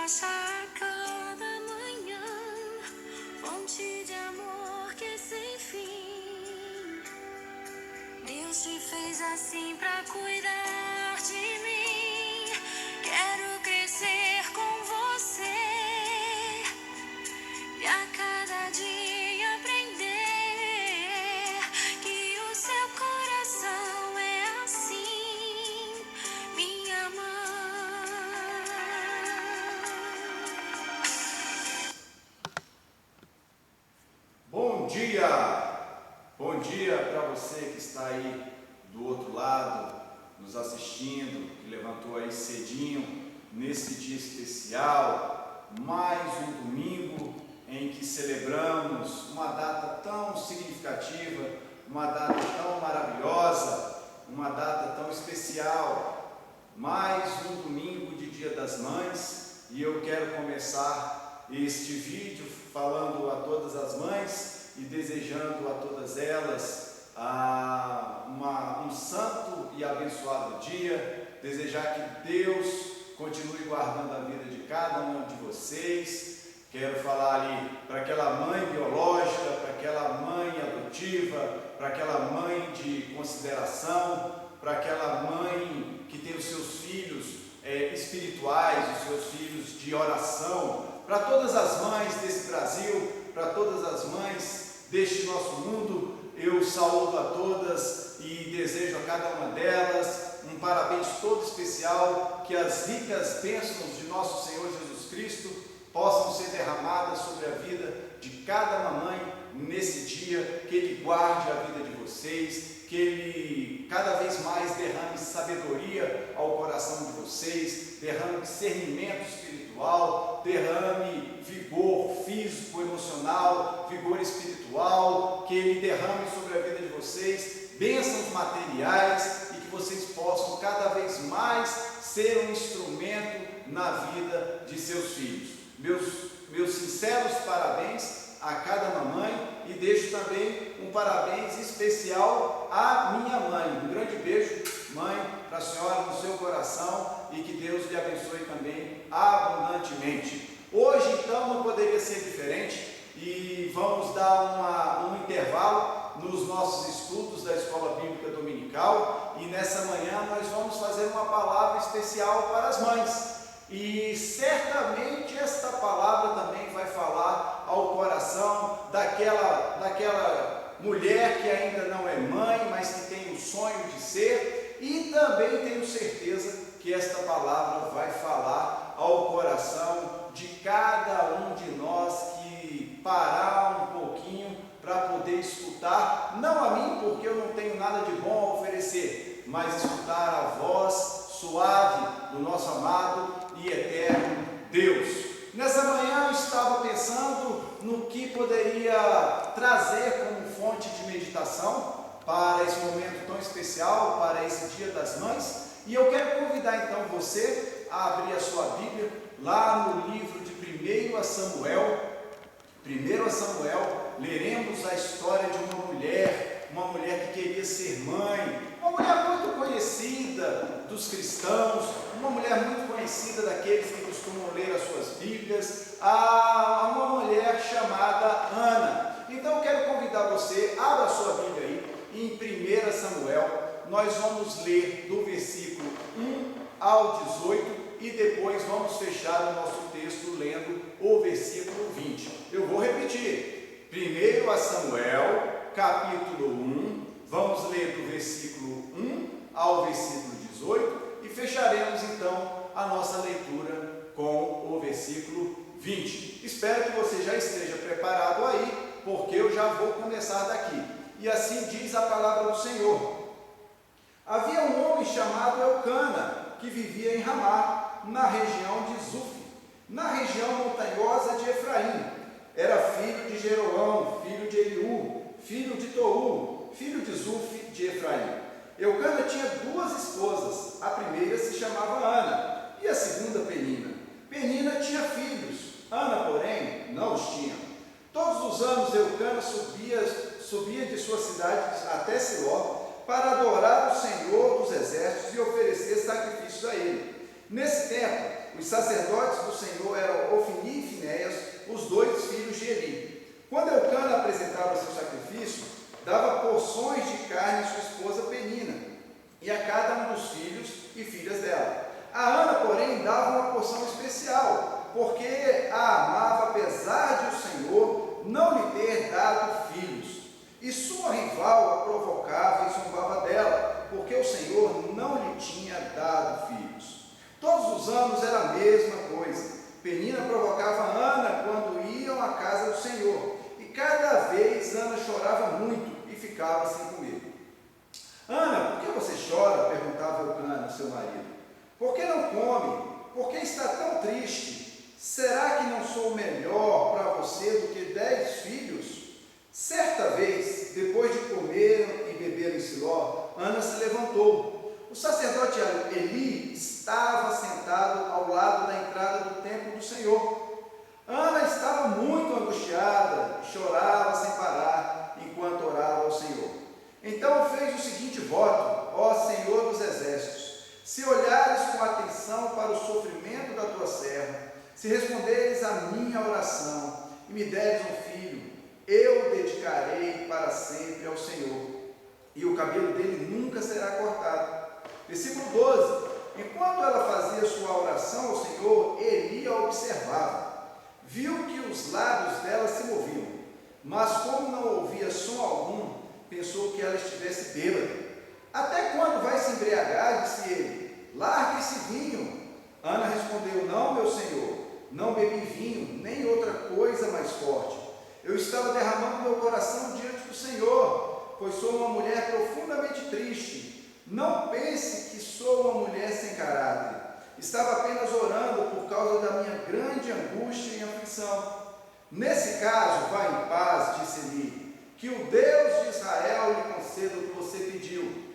abraça a cada manhã, fonte de amor que sem fim. Deus te fez assim pra cuidar de mim. Quero crescer com você e a cada dia aprender que o seu coração é assim, minha mãe. Bom dia para você que está aí do outro lado, nos assistindo, que levantou aí cedinho, nesse dia especial, mais um domingo em que celebramos uma data tão significativa, uma data tão maravilhosa, uma data tão especial, mais um domingo de Dia das Mães, e eu quero começar este vídeo falando a todas as mães e desejando a todas elas um santo e abençoado dia, desejar que Deus continue guardando a vida de cada um de vocês. Quero falar ali para aquela mãe biológica, para aquela mãe adotiva, para aquela mãe de consideração, para aquela mãe que tem os seus filhos espirituais, os seus filhos de oração, para todas as mães desse Brasil, para todas as mães deste nosso mundo. Eu saúdo a todas e desejo a cada uma delas um parabéns todo especial, que as ricas bênçãos de nosso Senhor Jesus Cristo possam ser derramadas sobre a vida de cada mamãe nesse dia, que Ele guarde a vida de vocês, que Ele cada vez mais derrame sabedoria ao coração de vocês, derrame discernimento espiritual, derrame vigor físico, emocional, vigor espiritual, que Ele derrame sobre a vida de vocês bênçãos materiais e que vocês possam cada vez mais ser um instrumento na vida de seus filhos. Meus sinceros parabéns a cada mamãe e deixo também um parabéns especial à minha mãe. Um grande beijo, mãe, para a senhora no seu coração e que Deus lhe abençoe também abundantemente. Hoje, então, não poderia ser diferente e vamos dar um intervalo nos nossos estudos da Escola Bíblica Dominical e nessa manhã nós vamos fazer uma palavra especial para as mães. E certamente esta palavra também vai falar ao coração daquela mulher que ainda não é mãe, mas que tem o sonho de ser, e também tenho certeza que esta palavra vai falar ao coração de cada um de nós que parar um pouquinho para poder escutar, não a mim, porque eu não tenho nada de bom a oferecer, mas escutar a voz suave do nosso amado e eterno Deus. Nessa manhã eu estava pensando no que poderia trazer como fonte de meditação para esse momento tão especial, para esse Dia das Mães, e eu quero convidar então você a abrir a sua Bíblia lá no livro de 1 Samuel. 1 Samuel, leremos a história de uma mulher que queria ser mãe, uma mulher muito conhecida dos cristãos, uma mulher muito conhecida daqueles que costumam ler as suas Bíblias, uma mulher chamada Ana. Então eu quero convidar você, abra a sua Bíblia aí, em 1 Samuel, nós vamos ler do versículo 1 ao 18 e depois vamos fechar o nosso texto lendo o versículo 20. Eu vou repetir, 1 Samuel, capítulo 1, vamos ler do versículo 1 ao versículo 18 e fecharemos então a nossa leitura com o versículo 20. Espero que você já esteja preparado aí, porque eu já vou começar daqui. E assim diz a palavra do Senhor. Havia um homem chamado Elcana, que vivia em Ramá, na região de Zuf, na região montanhosa de Efraim. Era filho de Jeroão, filho de Eliú, filho de Tou, filho de Zuf, de Efraim. Elcana tinha duas esposas, a primeira se chamava Ana, e a segunda Penina. Penina tinha filhos, Ana, porém, não os tinha. Todos os anos Elcana subia de sua cidade até Siló, para adorar o Senhor dos Exércitos e oferecer sacrifícios a Ele. Nesse tempo, os sacerdotes do Senhor eram Ofni e Finéias, os dois filhos de Eli. Quando Eucana apresentava seu sacrifício, dava porções de carne à sua esposa Penina, e a cada um dos filhos e filhas dela. A Ana, porém, dava uma porção especial, porque a amava, apesar de o Senhor não lhe ter dado filhos. E sua rival a provocava e zombava dela, porque o Senhor não lhe tinha dado filhos. Todos os anos era a mesma coisa. Penina provocava Ana quando iam à casa do Senhor, e cada vez Ana chorava muito e ficava sem comer. Ana, por que você chora? Perguntava Eucana, seu marido. Por que não come? Por que está tão triste? Será que não sou melhor para você do que 10 filhos? Certa vez, depois de comer e beber em Siló, Ana se levantou. O sacerdote Eli estava sentado ao lado da entrada do templo do Senhor. Ana estava muito angustiada, chorava sem parar enquanto orava ao Senhor. Então fez o seguinte voto: ó Senhor dos exércitos, se olhares com atenção para o sofrimento da tua serva, se responderes à minha oração e me deres um filho, eu o dedicarei para sempre ao Senhor, e o cabelo dele nunca será cortado. Versículo 12. Enquanto ela fazia sua oração ao Senhor, Eli a observava. Viu que os lábios dela se moviam, mas como não ouvia som algum, pensou que ela estivesse bêbada. Até quando vai se embriagar? Disse ele. Largue esse vinho. Ana respondeu: não, meu senhor, não bebi vinho, nem outra coisa mais forte. Eu estava derramando meu coração diante do Senhor, pois sou uma mulher profundamente triste. Não pense que sou uma mulher sem caráter. Estava apenas orando por causa da minha grande angústia e aflição. Nesse caso, vá em paz, disse Eli, que o Deus de Israel lhe conceda o que você pediu.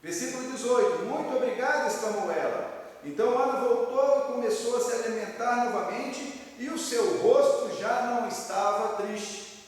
Versículo 18. Muito obrigada, exclamou ela. Então Ana voltou e começou a se alimentar novamente, e o seu rosto já não estava triste.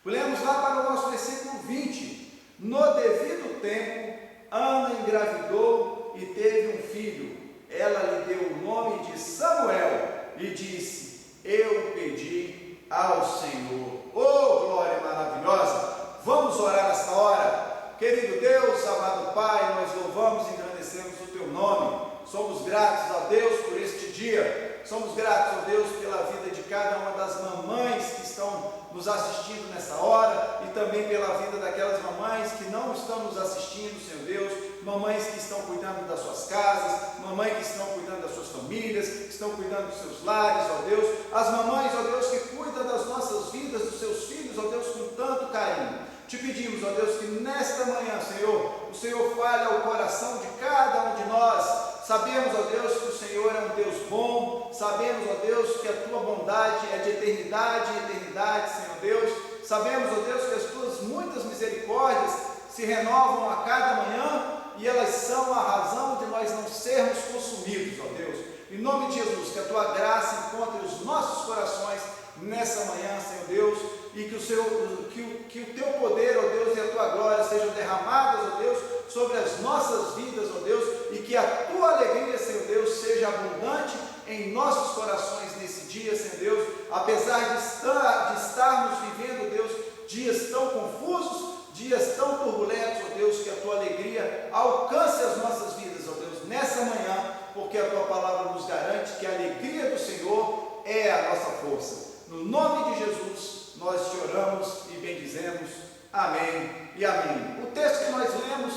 Pulemos lá para o nosso versículo 20. No devido tempo, Ana engravidou e teve um filho. Ela lhe deu o nome de Samuel e disse: eu pedi ao Senhor. Oh, glória maravilhosa! Vamos orar nesta hora. Querido Deus, amado Pai, nós louvamos e engrandecemos o Teu nome. Somos gratos a Deus por este dia. Somos gratos a Deus pela vida de cada uma das mamães que estão nos assistindo nessa hora, e também pela vida daquelas mamães que não estão nos assistindo, Senhor Deus, mamães que estão cuidando das suas casas, mamães que estão cuidando das suas famílias, que estão cuidando dos seus lares, ó Deus, as mamães, ó Deus, que cuidam das nossas vidas, dos seus filhos, ó Deus, com tanto carinho. Te pedimos, ó Deus, que nesta manhã, Senhor, o Senhor fale ao coração de cada um de nós. Sabemos, ó Deus, que o Senhor é um Deus bom, sabemos, ó Deus, que a Tua bondade é de eternidade em eternidade, Senhor Deus. Sabemos, ó Deus, que as Tuas muitas misericórdias se renovam a cada manhã, e elas são a razão de nós não sermos consumidos, ó Deus. Em nome de Jesus, que a Tua graça encontre os nossos corações nessa manhã, Senhor Deus, e que o Teu poder, ó Deus, e a Tua glória sejam derramadas, ó Deus, sobre as nossas vidas, ó Deus, e que a Tua alegria, Senhor Deus, seja abundante em nossos corações nesse dia, Senhor Deus, apesar de estarmos vivendo, Deus, dias tão confusos, dias tão turbulentos, ó Deus, que a Tua alegria alcance as nossas vidas, ó Deus, nessa manhã, porque a Tua palavra nos garante que a alegria do Senhor é a nossa força. No nome de Jesus, nós te oramos e bendizemos. Amém e amém. O texto que nós lemos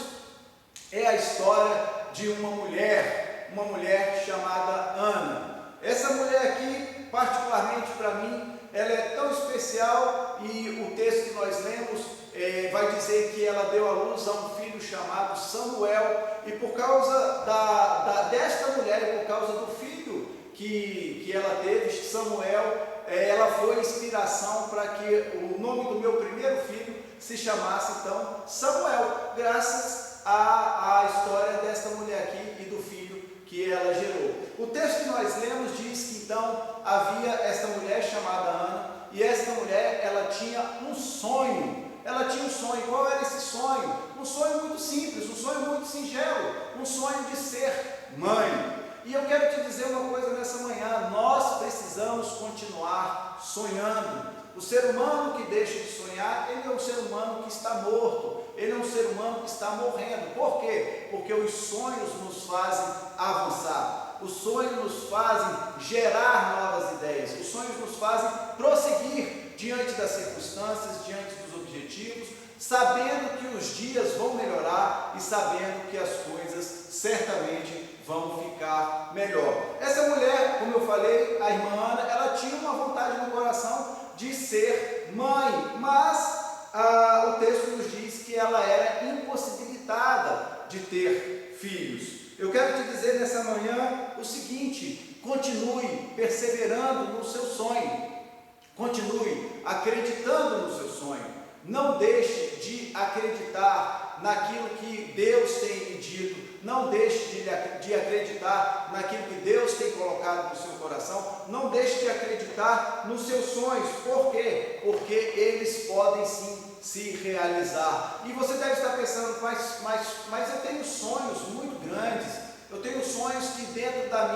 é a história de uma mulher chamada Ana. Essa mulher aqui, particularmente para mim, ela é tão especial, e o texto que nós lemos vai dizer que ela deu à luz a um filho chamado Samuel, e por causa desta mulher, e por causa do filho que ela teve, Samuel, ela foi inspiração para que o nome do meu primeiro filho se chamasse então Samuel, graças à história desta mulher aqui e do filho que ela gerou. O texto que nós lemos diz que então havia esta mulher chamada Ana, e esta mulher, ela tinha um sonho. Ela tinha um sonho. Qual era esse sonho? Um sonho muito simples, um sonho muito singelo, um sonho de ser mãe. E eu quero te dizer uma coisa nessa manhã: nós precisamos continuar sonhando. O ser humano que deixa de sonhar, ele é um ser humano que está morto, ele é um ser humano que está morrendo. Por quê? Porque os sonhos nos fazem avançar, os sonhos nos fazem gerar novas ideias, os sonhos nos fazem prosseguir diante das circunstâncias, diante dos objetivos, sabendo que os dias vão melhorar e sabendo que as coisas certamente vão ficar melhor. Essa mulher, como eu falei, a irmã Ana, ela tinha uma vontade no coração de ser mãe, mas o texto nos diz que ela era impossibilitada de ter filhos. Eu quero te dizer nessa manhã o seguinte: continue perseverando no seu sonho, continue acreditando no seu sonho, não deixe de acreditar naquilo que Deus tem lhe dito, não deixe de acreditar naquilo que Deus tem colocado no seu coração, não deixe de acreditar nos seus sonhos. Por quê? Porque eles podem sim se realizar. E você deve estar pensando, mas eu tenho sonhos muito grandes, eu tenho sonhos que dentro da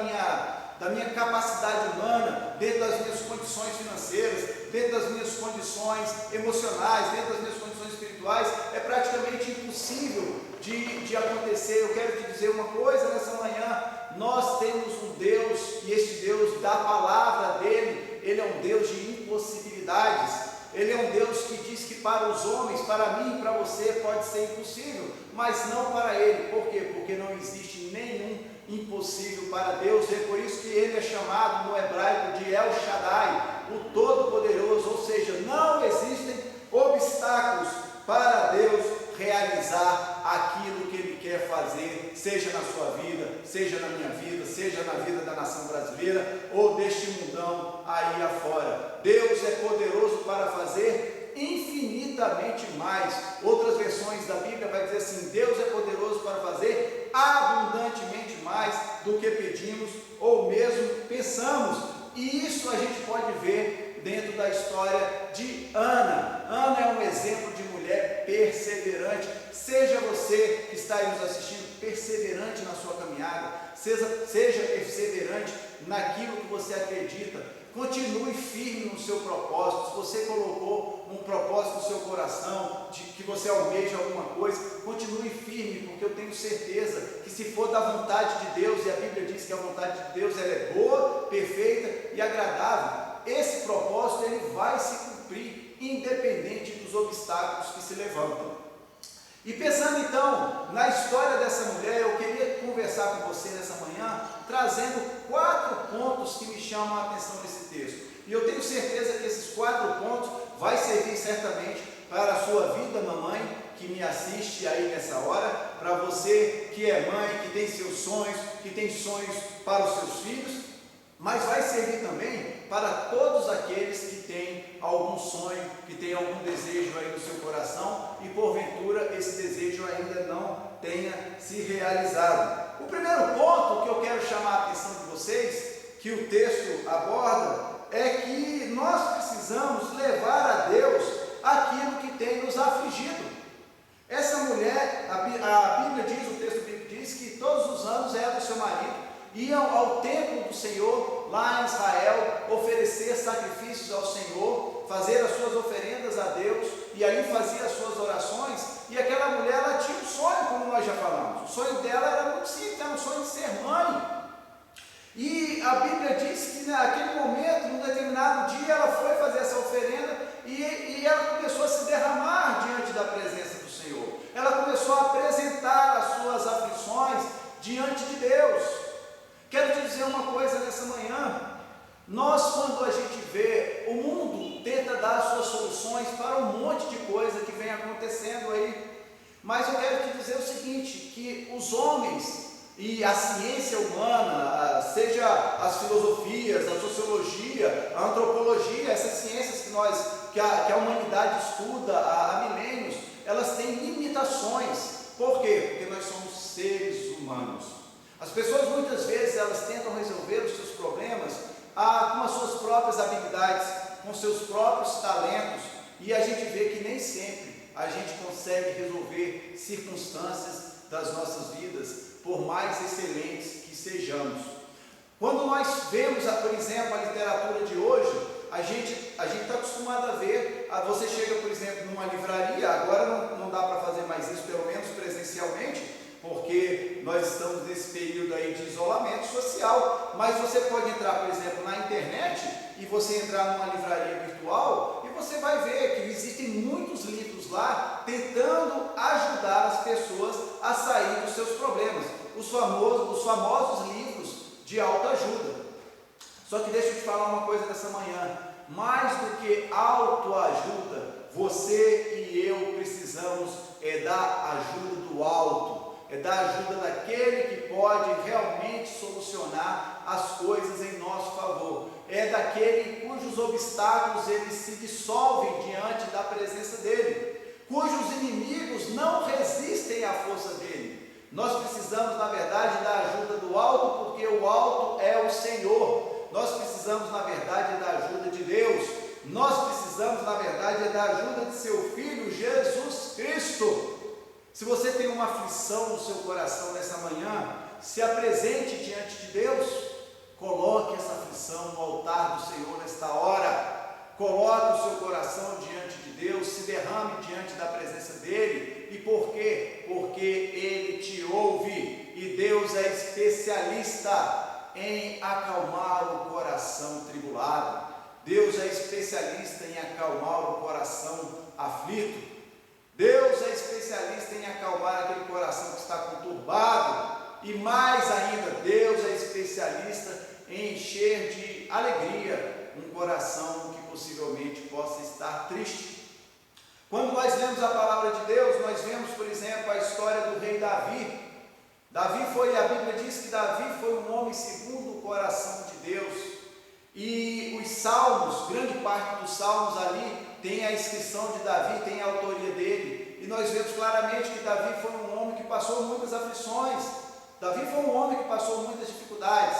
minha capacidade humana, dentro das minhas condições financeiras, dentro das minhas condições emocionais, dentro das minhas condições espirituais, é praticamente impossível de acontecer. Eu quero te dizer uma coisa nessa manhã: nós temos um Deus, e este Deus, da palavra dele, ele é um Deus de impossibilidades. Ele é um Deus que diz que para os homens, para mim e para você, pode ser impossível, mas não para ele. Por quê? Porque não existe nenhum impossível para Deus. É por isso que ele é chamado no hebraico de El Shaddai, o Todo-Poderoso, ou seja, não existem obstáculos para Deus realizar aquilo que ele quer fazer, seja na sua vida, seja na minha vida, seja na vida da nação brasileira ou deste mundão aí afora. Deus é poderoso para fazer infinitamente mais. Outras versões da Bíblia vai dizer assim: Deus é poderoso para fazer abundantemente mais do que pedimos ou mesmo pensamos. E isso a gente pode ver dentro da história de Ana. Ana é um exemplo de mulher perseverante. Seja você que está aí nos assistindo perseverante na sua caminhada, seja perseverante naquilo que você acredita. Continue firme no seu propósito. Se você colocou um propósito no seu coração, de que você almeja alguma coisa, continue firme, porque eu tenho certeza que se for da vontade de Deus, e a Bíblia diz que a vontade de Deus ela é boa, perfeita e agradável, esse propósito ele vai se cumprir, independente dos obstáculos que se levantam. E pensando então na história dessa mulher, eu queria conversar com você nessa manhã, trazendo 4 pontos que me chamam a atenção nesse texto. E eu tenho certeza que esses 4 pontos vai servir certamente para a sua vida, mamãe, que me assiste aí nessa hora, para você que é mãe, que tem seus sonhos, que tem sonhos para os seus filhos, mas vai servir também para todos aqueles que têm algum sonho, que têm algum desejo aí no seu coração e porventura esse desejo ainda não tenha se realizado. O primeiro ponto que eu quero chamar a atenção de vocês, que o texto aborda, é que nós precisamos levar a Deus aquilo que tem nos afligido. Essa mulher, a Bíblia diz, o texto bíblico diz que todos os anos ela e seu marido iam ao templo do Senhor, lá em Israel, oferecer sacrifícios ao Senhor, fazer as suas oferendas a Deus, e ali fazia as suas orações. E aquela mulher, ela tinha um sonho, como nós já falamos. O sonho dela era muito simples, era um sonho de ser mãe. E a Bíblia diz que naquele momento, num determinado dia, ela foi fazer essa oferenda e ela começou a se derramar diante da presença do Senhor. Ela começou a apresentar as suas aflições diante de Deus. Quero te dizer uma coisa nessa manhã: nós, quando a gente vê, o mundo tenta dar as suas soluções para um monte de coisa que vem acontecendo aí, mas eu quero te dizer o seguinte, que os homens e a ciência humana, seja as filosofias, a sociologia, a antropologia, essas ciências que a humanidade estuda há milênios, elas têm limitações. Por quê? Porque nós somos seres humanos. As pessoas muitas vezes elas tentam resolver os seus problemas com as suas próprias habilidades, com seus próprios talentos, e a gente vê que nem sempre a gente consegue resolver circunstâncias das nossas vidas, por mais excelentes que sejamos. nós vemos, por exemplo, a literatura de hoje, a gente está acostumado a ver, você chega, por exemplo, numa livraria, agora não dá para fazer mais isso, pelo menos presencialmente, porque nós estamos nesse período aí de isolamento social, mas você pode entrar, por exemplo, na internet e você entrar numa livraria virtual e você vai ver que existem muitos livros lá tentando ajudar as pessoas a sair dos seus problemas, os famosos livros de autoajuda. Só que deixa eu te falar uma coisa nessa manhã, mais do que autoajuda, você e eu precisamos da ajuda do alto, da ajuda daquele que pode realmente solucionar as coisas em nosso favor, daquele cujos obstáculos eles se dissolvem diante da presença dele, cujos inimigos não resistem à força dele. Nós precisamos, na verdade, da ajuda do alto, porque o alto é o Senhor. Nós precisamos, na verdade, da ajuda de Deus. Nós precisamos, na verdade, da ajuda de seu Filho, Jesus Cristo. Se você tem uma aflição no seu coração nessa manhã, se apresente diante de Deus. Coloque essa aflição no altar do Senhor nesta hora. Coloque o seu coração diante de Deus, se derrame diante da presença dEle. E por quê? Porque Ele te ouve. E Deus é especialista em acalmar o coração tribulado. Deus é especialista em acalmar o coração aflito. Deus é especialista em acalmar aquele coração que está conturbado. E mais ainda, Deus é especialista em encher de alegria um coração que possivelmente possa estar triste. Quando nós lemos a palavra de Deus, nós vemos, por exemplo, a história do rei Davi. A Bíblia diz que Davi foi um homem segundo o coração de Deus. E os salmos, grande parte dos salmos ali, tem a inscrição de Davi, tem a autoria dele. E nós vemos claramente que Davi foi um homem que passou muitas aflições. Davi foi um homem que passou muitas dificuldades.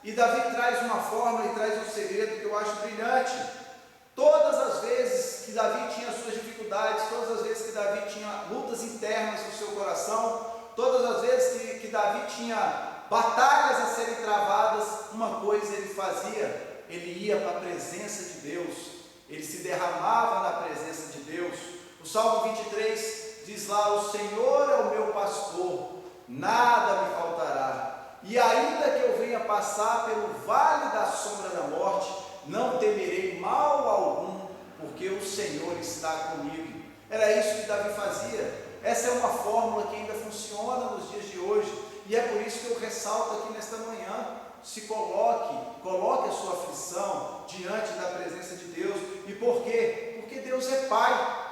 E Davi traz uma fórmula e traz um segredo que eu acho brilhante. Todas as vezes que Davi tinha suas dificuldades, todas as vezes que Davi tinha lutas internas no seu coração, todas as vezes que Davi tinha batalhas a serem travadas, uma coisa ele fazia, ele ia para a presença de Deus, ele se derramava na presença de Deus. O Salmo 23 diz lá: o Senhor é o meu pastor, nada me faltará. E ainda que eu venha passar pelo vale da sombra da morte, não temerei mal algum, porque o Senhor está comigo. Era isso que Davi fazia. Essa é uma fórmula que ainda funciona nos dias de hoje, e é por isso que eu ressalto aqui nesta manhã: se coloque a sua aflição diante da presença de Deus. E por quê? Porque Deus é Pai.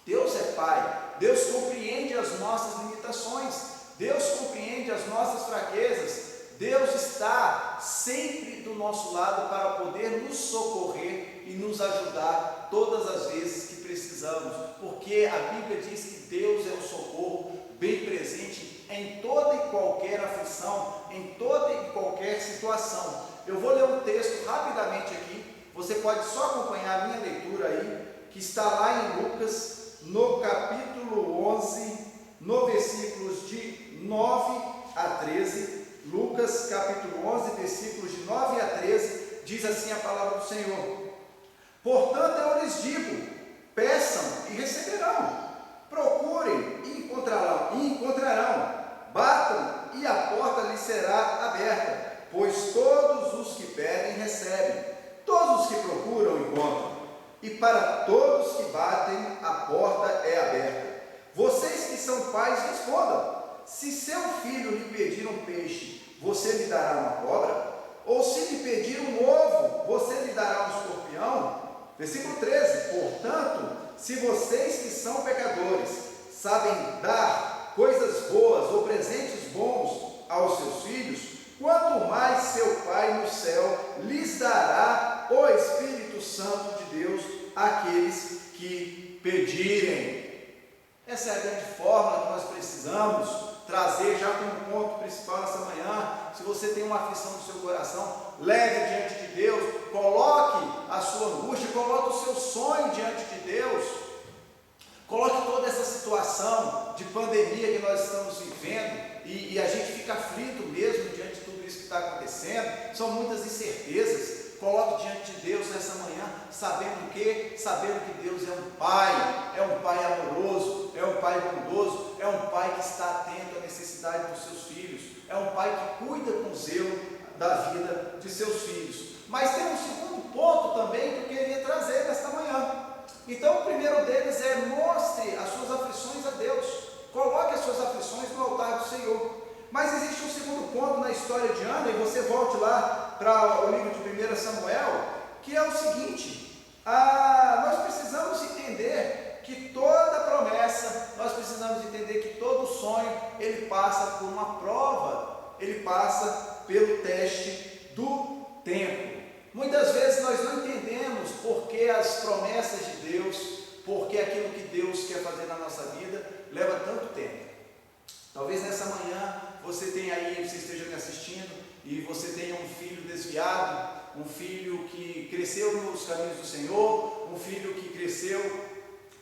Deus é Pai. Deus compreende as nossas limitações. Deus compreende as nossas fraquezas. Deus está sempre do nosso lado para poder nos socorrer e nos ajudar todas as vezes que precisamos, porque a Bíblia diz que Deus é o socorro bem presente em toda e qualquer aflição, em toda e qualquer situação. Eu vou ler um texto rapidamente aqui, você pode só acompanhar a minha leitura aí, que está lá em Lucas, no capítulo 11, no versículos de 9 a 13, Lucas capítulo 11, versículos de 9 a 13, diz assim a palavra do Senhor: portanto eu lhes digo, peçam e receberão, procurem e encontrarão, batam e a porta lhes será aberta, pois todos os que pedem recebem, todos os que procuram encontram, e para todos que batem a porta é aberta. Vocês que são pais, respondam: se seu filho lhe pedir um peixe, você lhe dará uma cobra? Ou se lhe pedir um ovo, você lhe dará um escorpião? Versículo 13: portanto, se vocês que são pecadores sabem dar coisas boas ou presentes bons aos seus filhos, quanto mais seu Pai no céu lhes dará o Espírito Santo de Deus àqueles que pedirem. Essa é a grande fórmula que nós precisamos trazer já como ponto principal nessa manhã. Se você tem uma aflição no seu coração, leve diante de Deus, coloque a sua angústia, coloque o seu sonho diante de Deus, coloque toda essa situação de pandemia que nós estamos vivendo, e a gente fica aflito mesmo diante de tudo isso que está acontecendo. acontecendo, são muitas incertezas. Coloque diante de Deus nessa manhã, sabendo o quê? Sabendo que Deus é um pai amoroso, é um pai bondoso, é um pai que está atento à necessidade dos seus filhos, é um pai que cuida com zelo da vida de seus filhos. Mas tem um segundo ponto também que eu queria trazer nesta manhã. Então, o primeiro deles é: mostre as suas aflições a Deus, coloque as suas aflições no altar do Senhor. Mas existe um segundo ponto na história de Ana, e você volte lá para o livro de 1 Samuel, que é o seguinte: nós precisamos entender que toda promessa, nós precisamos entender que todo sonho, ele passa por uma prova, ele passa pelo teste do tempo. Muitas vezes nós não entendemos por que as promessas de Deus, por que aquilo que Deus quer fazer na nossa vida leva tanto tempo. Talvez nessa manhã você esteja me assistindo e você tenha um filho desviado, um filho que cresceu nos caminhos do Senhor, um filho que cresceu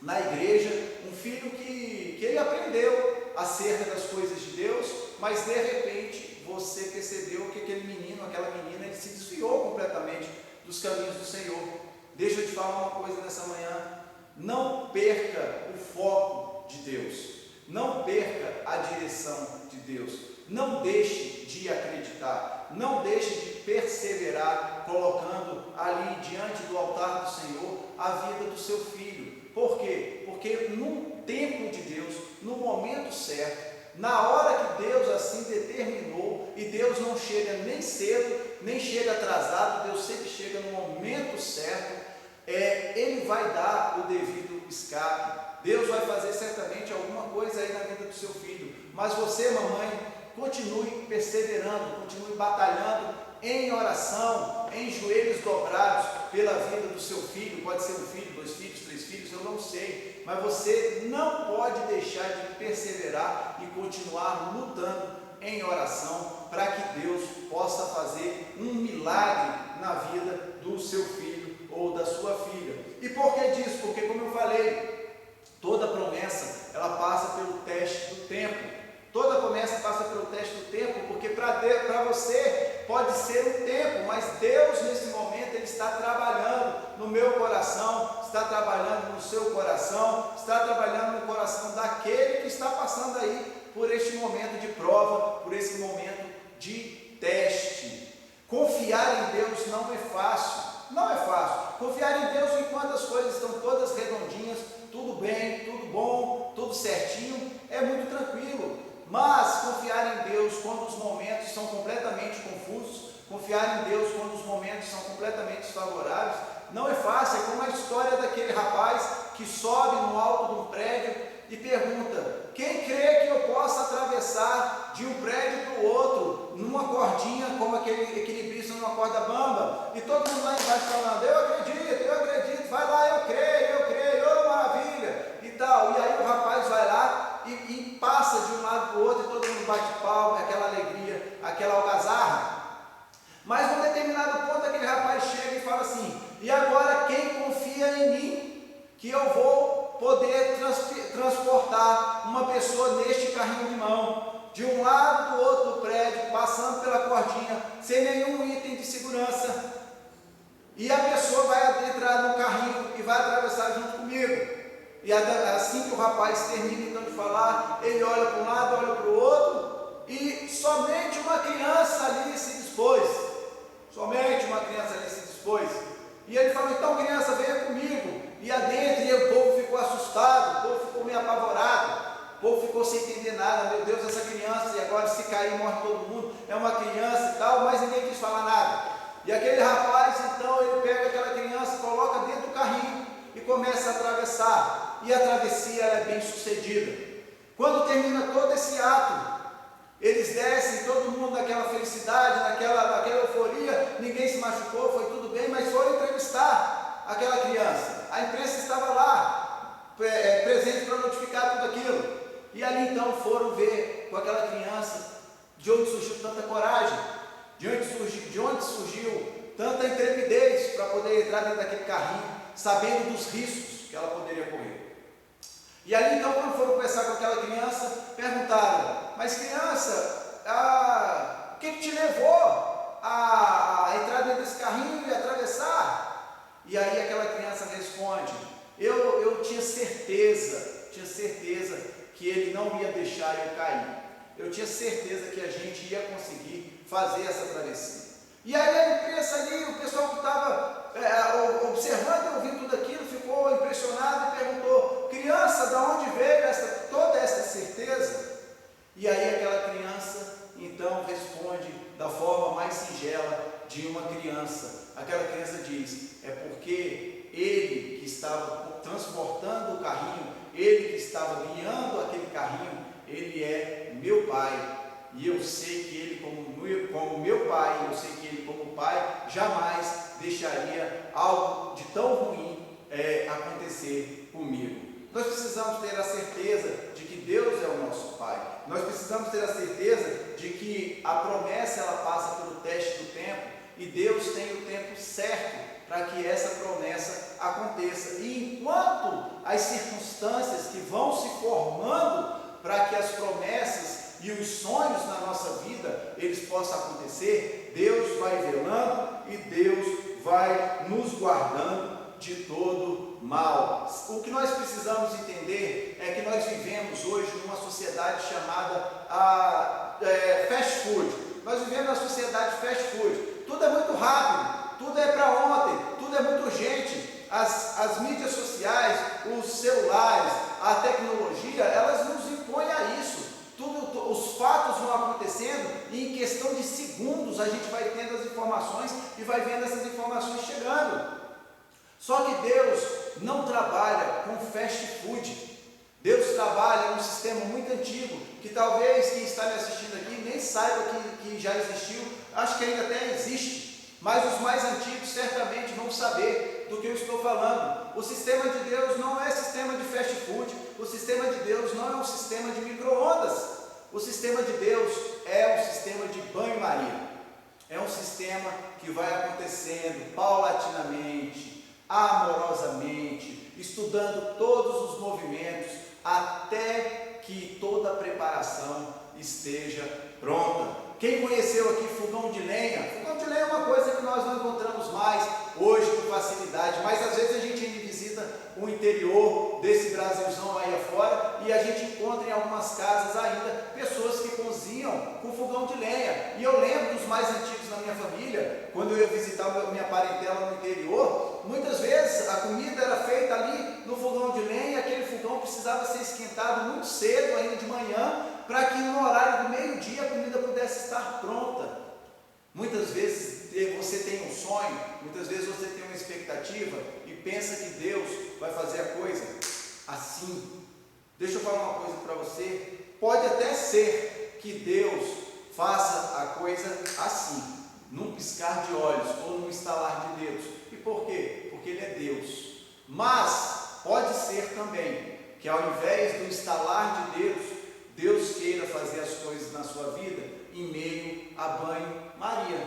na igreja, um filho que ele aprendeu acerca das coisas de Deus, mas de repente você percebeu que aquele menino, aquela menina, ele se desviou completamente dos caminhos do Senhor. Deixa eu te falar uma coisa nessa manhã: não perca o foco de Deus, não perca a direção de Deus, não deixe de acreditar, não deixe de perseverar, colocando ali diante do altar do Senhor a vida do seu filho. Por quê? Porque num tempo de Deus, no momento certo, na hora que Deus assim determinou, e Deus não chega nem cedo, nem chega atrasado, Deus sempre chega no momento certo, Ele vai dar o devido escape. Deus vai fazer certamente alguma coisa aí na vida do seu filho, mas você, mamãe, continue perseverando, continue batalhando em oração, em joelhos dobrados pela vida do seu filho. Pode ser um filho, 2 filhos, 3 filhos, eu não sei, mas você não pode deixar de perseverar e continuar lutando em oração para que Deus possa fazer um milagre na vida do seu filho ou da sua filha. E por que disso? Porque, como eu falei, toda promessa ela passa pelo teste do tempo. Toda promessa passa pelo teste do tempo, porque para você pode ser um tempo, mas Deus nesse momento Ele está trabalhando no meu coração, está trabalhando no seu coração, está trabalhando no coração daquele que está passando aí por este momento de prova, por esse momento de teste. Confiar em Deus não é fácil, não é fácil. Confiar em Deus enquanto as coisas estão todas redondinhas, tudo bem, tudo bom, tudo certinho, é muito tranquilo. Mas confiar em Deus quando os momentos são completamente confusos, confiar em Deus quando os momentos são completamente desfavoráveis, não é fácil. É como a história daquele rapaz que sobe no alto de um prédio e pergunta: quem crê que eu possa atravessar de um prédio para o outro numa cordinha, como aquele equilibrista numa corda bamba? E todo mundo lá embaixo falando: eu acredito, vai lá, eu creio, oh, maravilha, e tal. E aí o rapaz vai lá e passa de um lado para o outro, e todo mundo bate palma, aquela alegria, aquela algazarra. Mas num determinado ponto aquele rapaz chega e fala assim: e agora quem confia em mim, que eu vou poder transportar uma pessoa neste carrinho de mão, de um lado do outro do prédio, passando pela cordinha, sem nenhum item de segurança, e a pessoa vai entrar no carrinho e vai atravessar junto comigo. E assim que o rapaz termina então de falar, ele olha para um lado, olha para o outro, e somente uma criança ali se dispôs. Somente uma criança ali se dispôs. E ele falou: então criança, venha comigo. E adentro, e o povo ficou assustado, o povo ficou meio apavorado, o povo ficou sem entender nada. Meu Deus, essa criança, e agora se cair morre todo mundo, é uma criança e tal, mas ninguém quis falar nada. E aquele rapaz, então, ele pega aquela criança, coloca dentro do carrinho e começa a atravessar. E a travessia ela é bem sucedida. Quando termina todo esse ato, eles descem, todo mundo naquela felicidade, naquela euforia, ninguém se machucou, foi tudo bem, mas foram entrevistar aquela criança. A imprensa estava lá, presente para notificar tudo aquilo. E ali então foram ver com aquela criança de onde surgiu tanta coragem, de onde surgiu tanta intrepidez para poder entrar dentro daquele carrinho, sabendo dos riscos que ela poderia correr. E ali então, quando foram conversar com aquela criança, perguntaram: mas criança, o que te levou a entrar dentro desse carrinho e atravessar? E aí aquela criança responde: eu tinha certeza que ele não ia deixar eu cair. Eu tinha certeza que a gente ia conseguir fazer essa travessia. E aí a imprensa ali, o pessoal que estava observando e ouvindo tudo aquilo, ficou impressionado e perguntou: criança, de onde veio toda essa certeza? E aí aquela criança então responde da forma mais singela de uma criança. Aquela criança diz: é porque ele que estava transportando o carrinho, ele que estava guiando aquele carrinho, ele é meu pai. E eu sei que ele, como meu pai, eu sei que ele, como pai, jamais deixaria algo de tão ruim acontecer comigo. Nós precisamos ter a certeza de que Deus é o nosso Pai. Nós precisamos ter a certeza de que a promessa ela passa pelo teste do tempo e Deus tem o tempo certo para que essa promessa aconteça. E enquanto as circunstâncias que vão se formando para que as promessas e os sonhos na nossa vida eles possam acontecer, Deus vai velando e Deus vai nos guardando de todo mal. O que nós precisamos entender é que nós vivemos hoje numa sociedade chamada fast food. Nós vivemos na sociedade fast food. Tudo é muito rápido, tudo é para ontem, tudo é muito urgente. As mídias sociais, os celulares, a tecnologia, elas nos impõem a isso. Os fatos vão acontecendo e em questão de segundos a gente vai tendo as informações e vai vendo essas informações chegando. Só que Deus não trabalha com fast food. Deus trabalha num sistema muito antigo, que talvez quem está me assistindo aqui nem saiba que já existiu, acho que ainda até existe, mas os mais antigos certamente vão saber do que eu estou falando. O sistema de Deus não é sistema de fast food, o sistema de Deus não é um sistema de micro-ondas. O sistema de Deus é um sistema de banho-maria. É um sistema que vai acontecendo paulatinamente, amorosamente, estudando todos os movimentos, até que toda a preparação esteja pronta. Quem conheceu aqui fogão de lenha? Fogão de lenha é uma coisa que nós não encontramos mais hoje com facilidade, mas às vezes a gente visita o interior desse Brasilzão aí afora e a gente encontra em algumas casas ainda pessoas que cozinham com fogão de lenha. E eu lembro dos mais antigos da minha família, quando eu ia visitar minha parentela no interior, muitas vezes a comida era feita ali no fogão de lenha, aquele fogão precisava ser esquentado muito cedo, ainda de manhã, para que no horário do meio-dia a comida pudesse estar pronta. Muitas vezes você tem um sonho, muitas vezes você tem uma expectativa e pensa que Deus vai fazer a coisa assim. Deixa eu falar uma coisa para você, pode até ser que Deus faça a coisa assim, num piscar de olhos ou num estalar de dedos. E por quê? Porque Ele é Deus. Mas pode ser também que ao invés do estalar de dedos, Deus queira fazer as coisas na sua vida em meio a banho-maria,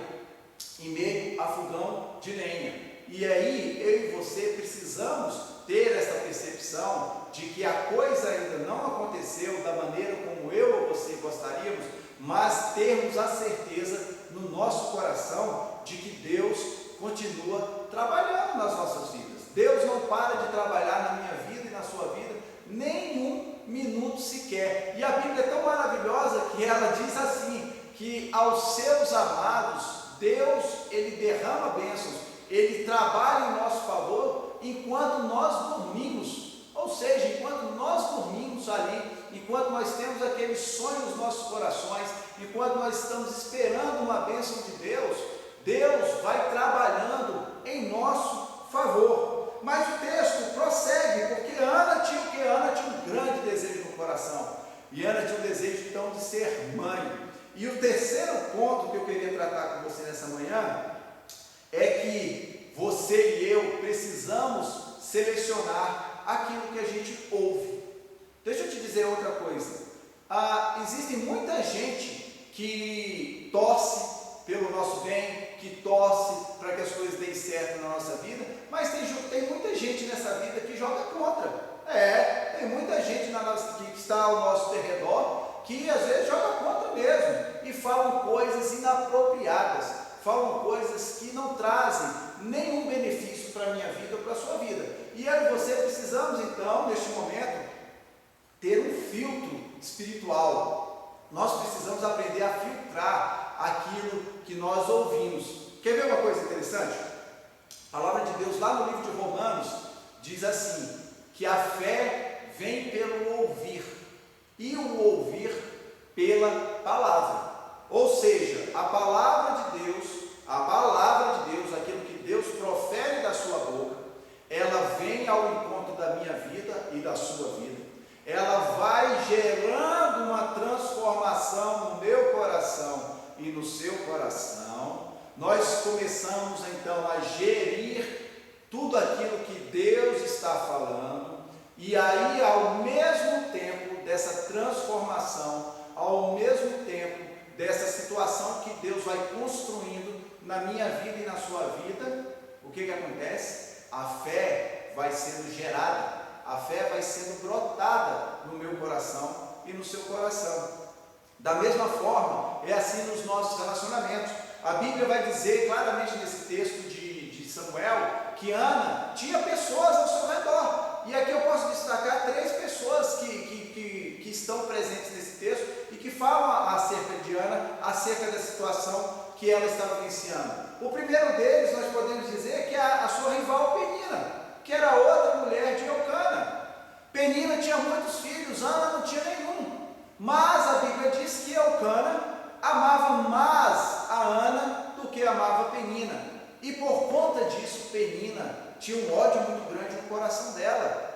em meio a fogão de lenha. E aí, eu e você precisamos ter essa percepção de que a coisa ainda não aconteceu da maneira como eu ou você gostaríamos, mas termos a certeza no nosso coração de que Deus continua trabalhando nas nossas vidas. Deus não para de trabalhar na minha vida e na sua vida, nenhum minuto sequer. E a Bíblia é tão maravilhosa que ela diz assim, que aos seus amados, Deus, Ele derrama bênçãos, Ele trabalha em nosso favor enquanto nós dormimos. Ou seja, enquanto nós dormimos ali, enquanto nós temos aquele sonho nos nossos corações, enquanto nós estamos esperando uma bênção de Deus, Deus vai trabalhando em nosso favor. Mas o texto prossegue, porque Ana tinha um grande desejo no coração. E Ana tinha um desejo então de ser mãe. E o terceiro ponto que eu queria tratar com você nessa manhã é que você e eu precisamos selecionar aquilo que a gente ouve. Deixa eu te dizer outra coisa. Existe muita gente que torce pelo nosso bem, que torce para que as coisas deem certo na nossa vida, mas tem muita gente nessa vida que joga contra. Tem muita gente que está ao nosso redor que às vezes joga contra mesmo e falam coisas inapropriadas, falam coisas que não trazem nenhum benefício para a minha vida ou para a sua vida. E eu e você precisamos então, neste momento, ter um filtro espiritual. Nós precisamos aprender a filtrar aquilo que nós ouvimos. Quer ver uma coisa interessante? A palavra de Deus lá no livro de Romanos diz assim, que a fé vem pelo ouvir, e o ouvir pela palavra. Ou seja, a palavra de Deus, aquilo que Deus profere da sua boca, ela vem ao encontro da minha vida e da sua vida. Ela vai gerando uma transformação no meu coração e no seu coração. Nós começamos então a gerir tudo aquilo que Deus está falando, e aí ao mesmo tempo dessa transformação, ao mesmo tempo dessa situação que Deus vai construindo na minha vida e na sua vida, o que acontece? A fé vai sendo gerada, a fé vai sendo brotada no meu coração e no seu coração. Da mesma forma, é assim nos nossos relacionamentos. A Bíblia vai dizer claramente nesse texto de Samuel, que Ana tinha pessoas ao seu redor, e aqui eu posso destacar 3 pessoas que estão presentes nesse texto, e que falam acerca de Ana, acerca da situação que ela estava vivenciando. O primeiro deles, nós podemos dizer que é a sua rival Penina, que era outra mulher de Eucana. Penina tinha muitos filhos, Ana não tinha nenhum, mas a Bíblia diz que Eucana amava mais a Ana do que amava Penina. E por conta disso, Penina tinha um ódio muito grande no coração dela.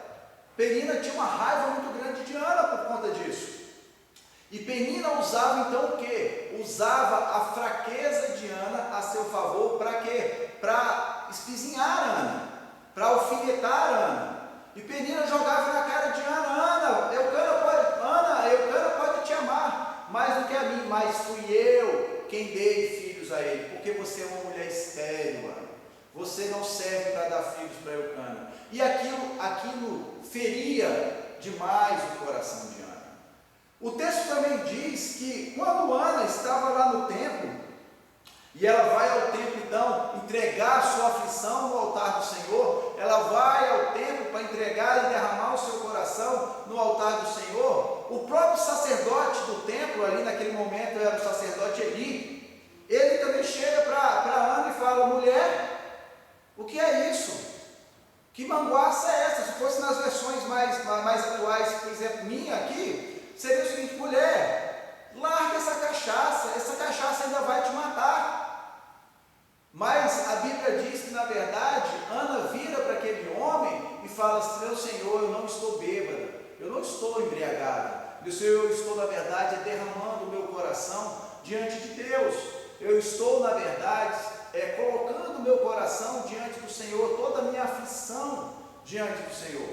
Penina tinha uma raiva muito grande de Ana por conta disso. E Penina usava então o quê? Usava a fraqueza de Ana a seu favor para quê? Para espizinhar Ana, para alfinetar Ana. E Penina jogava na cara de Ana, Eucana pode te amar mais do que a mim, mas fui eu quem dei filhos a ele, porque você é uma mulher estéril, Ana. Você não serve para dar filhos para Eucana. E aquilo feria demais o coração de Ana. O texto também diz que quando Ana estava lá no templo, e ela vai ao templo então entregar a sua aflição no altar do Senhor, ela vai ao templo para entregar e derramar o seu coração no altar do Senhor, o próprio sacerdote do templo, ali naquele momento era o sacerdote Eli, ele também chega para Ana e fala: mulher, o que é isso? Que manguaça é essa? Se fosse nas versões mais atuais, por exemplo, minha aqui, seria o seguinte: mulher, larga essa cachaça ainda vai te matar. Mas a Bíblia diz que, na verdade, Ana vira para aquele homem e fala assim: meu Senhor, eu não estou bêbada, eu não estou embriagada, meu Senhor, eu estou, na verdade, derramando o meu coração diante de Deus, eu estou, na verdade, colocando o meu coração diante do Senhor, toda a minha aflição diante do Senhor.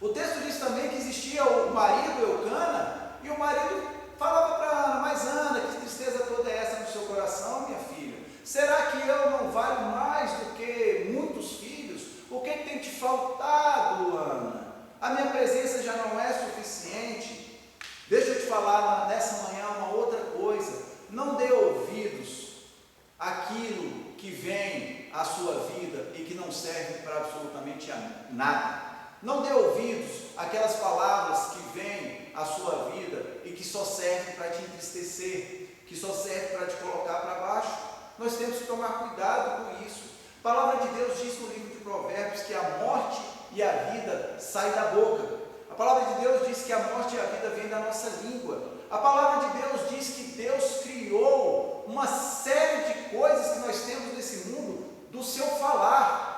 O texto diz também que existia o marido Eucana, e o marido falava para Ana: mas Ana, que tristeza toda é essa no seu coração, minha filha? Será que eu não valho mais do que muitos filhos? O que tem te faltado, Ana? A minha presença já não é suficiente. Deixa eu te falar nessa manhã uma outra coisa: não dê ouvidos àquilo que vem à sua vida e que não serve para absolutamente nada. Não dê ouvidos àquelas palavras que vêm à sua vida e que só servem para te entristecer, que só servem para te colocar para baixo. Nós temos que tomar cuidado com isso. A palavra de Deus diz no livro de Provérbios que a morte e a vida saem da boca. A palavra de Deus diz que a morte e a vida vêm da nossa língua. A palavra de Deus diz que Deus criou uma série de coisas que nós temos nesse mundo do seu falar.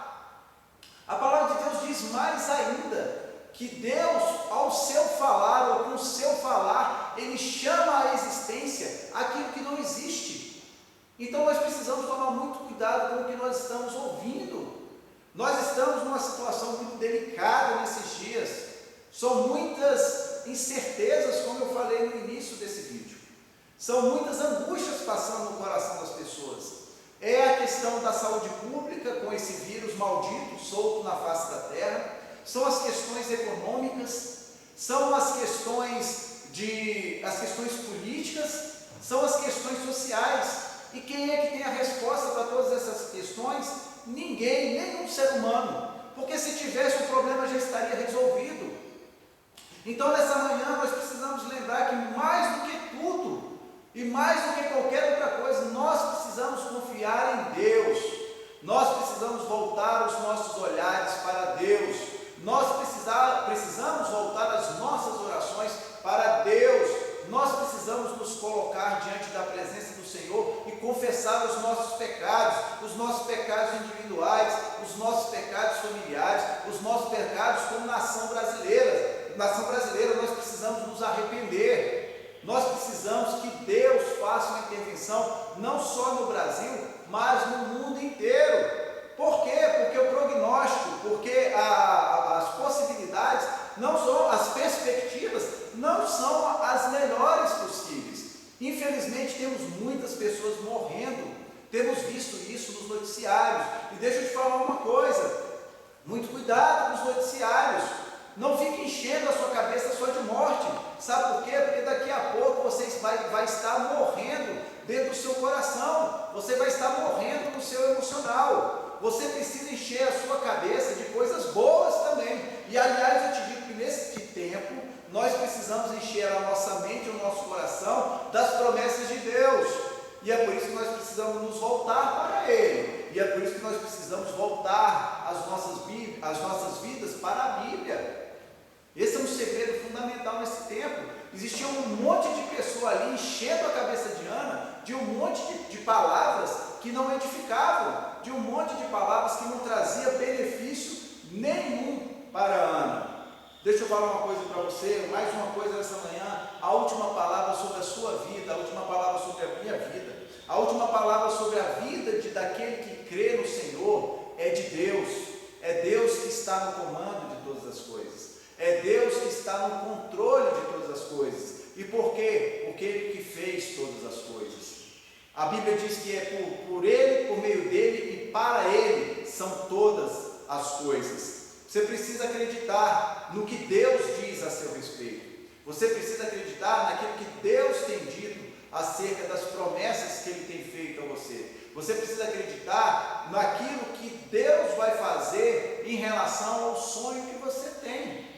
A palavra de Deus diz mais ainda, que Deus, ao seu falar, ou com o seu falar, Ele chama à existência aquilo que não existe. Então nós precisamos tomar muito cuidado com o que nós estamos ouvindo. Nós estamos numa situação muito delicada nesses dias. São muitas incertezas, como eu falei no início desse vídeo. São muitas angústias passando no coração das pessoas. É a questão da saúde pública, com esse vírus maldito solto na face da terra. São as questões econômicas, são as questões políticas, são as questões sociais. E quem é que tem a resposta ninguém, nenhum ser humano, porque se tivesse o problema já estaria resolvido. Então nessa manhã nós precisamos lembrar que mais do que tudo, e mais do que qualquer outra coisa, nós precisamos confiar em Deus, nós precisamos voltar os nossos olhares para Deus, nós precisamos voltar as nossas orações para Deus, nós precisamos nos colocar diante da presença do Senhor e confessar os nossos pecados individuais, os nossos pecados familiares, os nossos pecados como nação brasileira. Nação brasileira, nós precisamos nos arrepender, nós precisamos que Deus faça uma intervenção, não só no Brasil, mas no mundo inteiro. Por quê? Porque o prognóstico, porque as possibilidades, não são, as perspectivas, não são as melhores possíveis. Infelizmente, temos muitas pessoas morrendo, temos visto isso nos noticiários, e deixa eu te falar uma coisa, muito cuidado com os noticiários. Não fique enchendo a sua cabeça só de morte. Sabe por quê? Porque daqui a pouco você vai estar morrendo dentro do seu coração. Você vai estar morrendo no seu emocional. Você precisa encher a sua cabeça de coisas boas também. E aliás, eu te digo que nesse tempo, nós precisamos encher a nossa mente e o nosso coração das promessas de Deus. E é por isso que nós precisamos nos voltar para Ele. E é por isso que nós precisamos voltar as nossas vidas para a Bíblia. Esse é um segredo fundamental nesse tempo. Existia um monte de pessoa ali enchendo a cabeça de Ana de um monte de palavras que não edificavam, de um monte de palavras que não trazia benefício nenhum para Ana. Deixa eu falar uma coisa para você, mais uma coisa nessa manhã, a última palavra sobre a sua vida, a última palavra sobre a minha vida, a última palavra sobre a vida daquele que crê no Senhor é de Deus. É Deus que está no comando de todas as coisas. É Deus que está no controle de todas as coisas. E por quê? Porque Ele que fez todas as coisas. A Bíblia diz que é por Ele, por meio dEle e para Ele são todas as coisas. Você precisa acreditar no que Deus diz a seu respeito. Você precisa acreditar naquilo que Deus tem dito acerca das promessas que Ele tem feito a você. Você precisa acreditar naquilo que Deus vai fazer em relação ao sonho que você tem.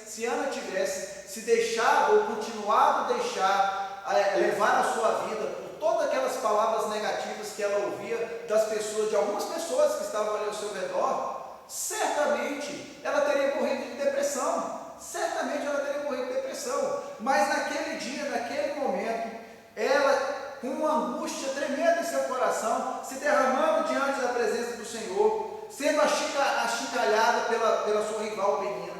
Se Ana tivesse se deixado ou continuado a deixar levar a sua vida por todas aquelas palavras negativas que ela ouvia das pessoas, de algumas pessoas que estavam ali ao seu redor, certamente ela teria morrido de depressão. Mas naquele dia, naquele momento, ela, com uma angústia tremenda em seu coração, se derramando diante da presença do Senhor, sendo achincalhada pela sua rival Penina,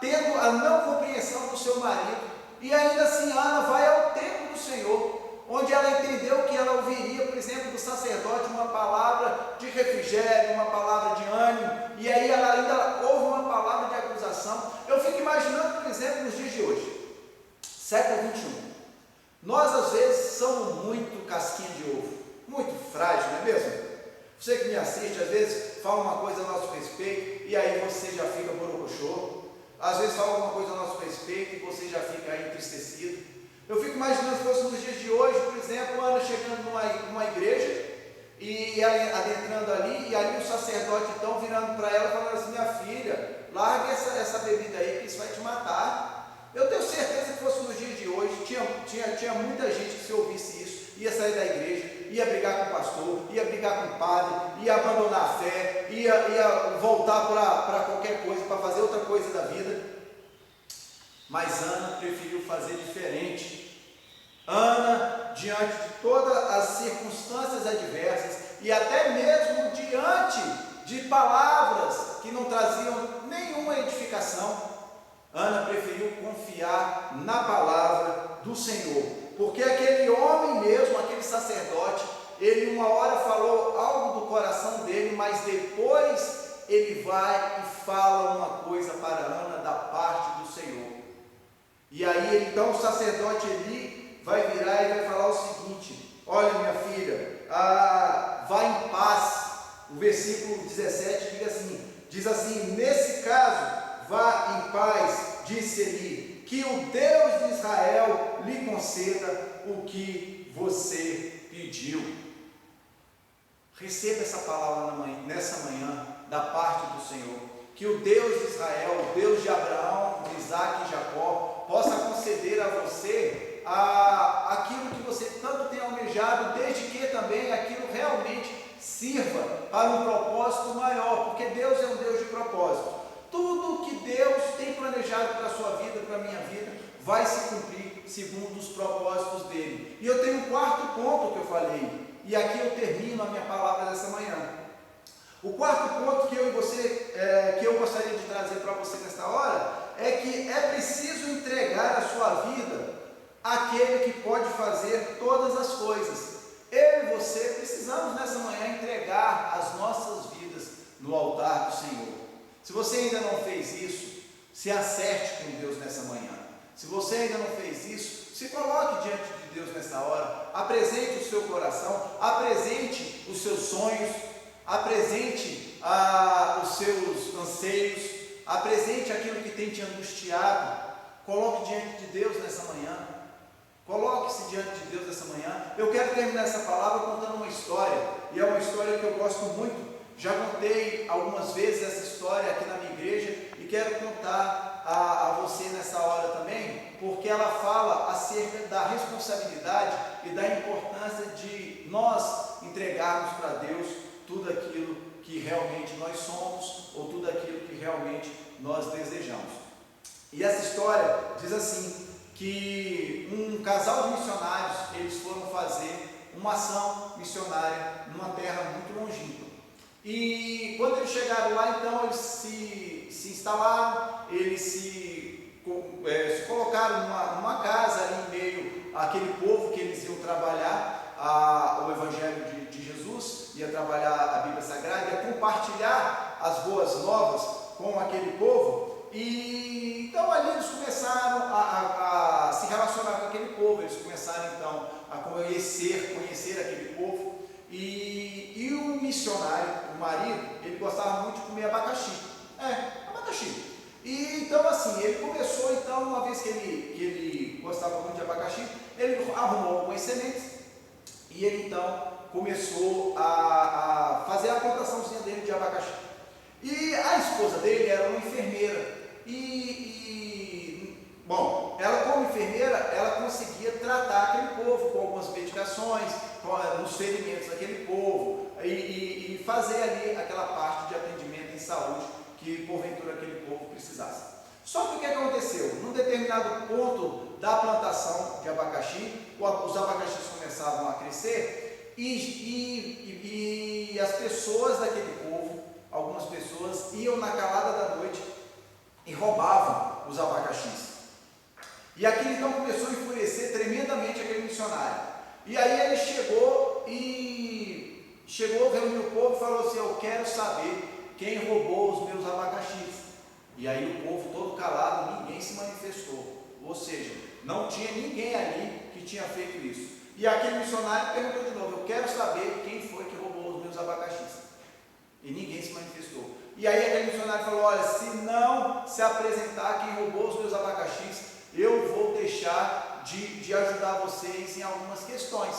tendo a não compreensão do seu marido, e ainda assim Ana vai ao templo do Senhor, onde ela entendeu que ela ouviria, por exemplo, do sacerdote uma palavra de refrigério, uma palavra de ânimo, e aí ela ainda ouve uma palavra de acusação. Eu fico imaginando, por exemplo, nos dias de hoje, século 21, nós às vezes somos muito casquinha de ovo, muito frágil, não é mesmo? Você que me assiste, às vezes fala uma coisa a nosso respeito, e aí você já fica borocochô. Às vezes fala alguma coisa a nosso respeito e você já fica aí entristecido. Eu fico imaginando se fosse nos dias de hoje, por exemplo, Ana chegando numa igreja e adentrando ali, e ali o sacerdote então virando para ela falando assim: minha filha, larga essa bebida aí que isso vai te matar. Eu tenho certeza que fosse nos dias de hoje, tinha muita gente que se ouvisse isso, ia sair da igreja, ia brigar com o pastor, ia brigar com o padre, ia abandonar a fé, ia voltar para qualquer coisa, para fazer outra coisa da vida. Mas Ana preferiu fazer diferente. Ana, diante de todas as circunstâncias adversas, e até mesmo diante de palavras que não traziam nenhuma edificação, Ana preferiu confiar na palavra do Senhor, porque aquele homem mesmo, aquele sacerdote, ele uma hora falou algo do coração dele, mas depois ele vai e fala uma coisa para Ana da parte do Senhor. E aí então o sacerdote Eli vai virar e vai falar o seguinte: olha, minha filha, vá em paz. O versículo 17 diz assim: nesse caso, vá em paz, disse Eli, que o Deus de Israel lhe conceda conceda o que você pediu. Receba essa palavra nessa manhã da parte do Senhor. Que o Deus de Israel, o Deus de Abraão, de Isaac e Jacó, possa conceder a você aquilo que você tanto tem almejado, desde que também aquilo realmente sirva para um propósito maior, porque Deus é um Deus de propósito. Tudo que Deus tem planejado para a sua vida, para a minha vida, vai se cumprir segundo os propósitos dele. E eu tenho um quarto ponto que eu falei, e aqui eu termino a minha palavra dessa manhã. O quarto ponto que eu e você, que eu gostaria de trazer para você nesta hora, é que é preciso entregar a sua vida àquele que pode fazer todas as coisas. Eu e você precisamos nessa manhã entregar as nossas vidas no altar do Senhor. Se você ainda não fez isso, se acerte com Deus nessa manhã. Se você ainda não fez isso, se coloque diante de Deus nessa hora, apresente o seu coração, apresente os seus sonhos, apresente os seus anseios, apresente aquilo que tem te angustiado. Coloque diante de Deus nessa manhã. Coloque-se diante de Deus nessa manhã. Eu quero terminar essa palavra contando uma história, e é uma história que eu gosto muito. Já contei algumas vezes essa história aqui na minha igreja e quero contar a você nessa hora também, porque ela fala acerca da responsabilidade e da importância de nós entregarmos para Deus tudo aquilo que realmente nós somos ou tudo aquilo que realmente nós desejamos. E essa história diz assim, que um casal de missionários, eles foram fazer uma ação missionária numa terra muito longínqua. E quando eles chegaram lá, então eles se instalaram, eles se colocaram numa casa ali em meio àquele povo que eles iam trabalhar o Evangelho de Jesus, ia trabalhar a Bíblia Sagrada, ia compartilhar as boas novas com aquele povo. E então ali eles começaram a se relacionar com aquele povo, eles começaram então a conhecer aquele povo. E o missionário, o marido, ele gostava muito de comer abacaxi. Abacaxi. E então assim, ele começou então, uma vez que ele gostava muito de abacaxi, ele arrumou algumas sementes e ele então começou a fazer a plantaçãozinha dele de abacaxi. E a esposa dele era uma enfermeira. Bom, ela como enfermeira, ela conseguia tratar aquele povo com algumas medicações, nos ferimentos daquele povo, e fazer ali aquela parte de atendimento em saúde que porventura aquele povo precisasse. Só que o que aconteceu? Num determinado ponto da plantação de abacaxi, os abacaxis começavam a crescer e as pessoas daquele povo, algumas pessoas, iam na calada da noite e roubavam os abacaxis. E aquilo então começou a enfurecer tremendamente aquele missionário. E aí ele chegou, reuniu o povo e falou assim: eu quero saber quem roubou os meus abacaxis. E aí o povo todo calado, ninguém se manifestou. Ou seja, não tinha ninguém ali que tinha feito isso. E aquele missionário perguntou de novo: eu quero saber quem foi que roubou os meus abacaxis. E ninguém se manifestou. E aí aquele missionário falou: olha, se não se apresentar quem roubou os meus abacaxis, eu vou deixar de ajudar vocês em algumas questões.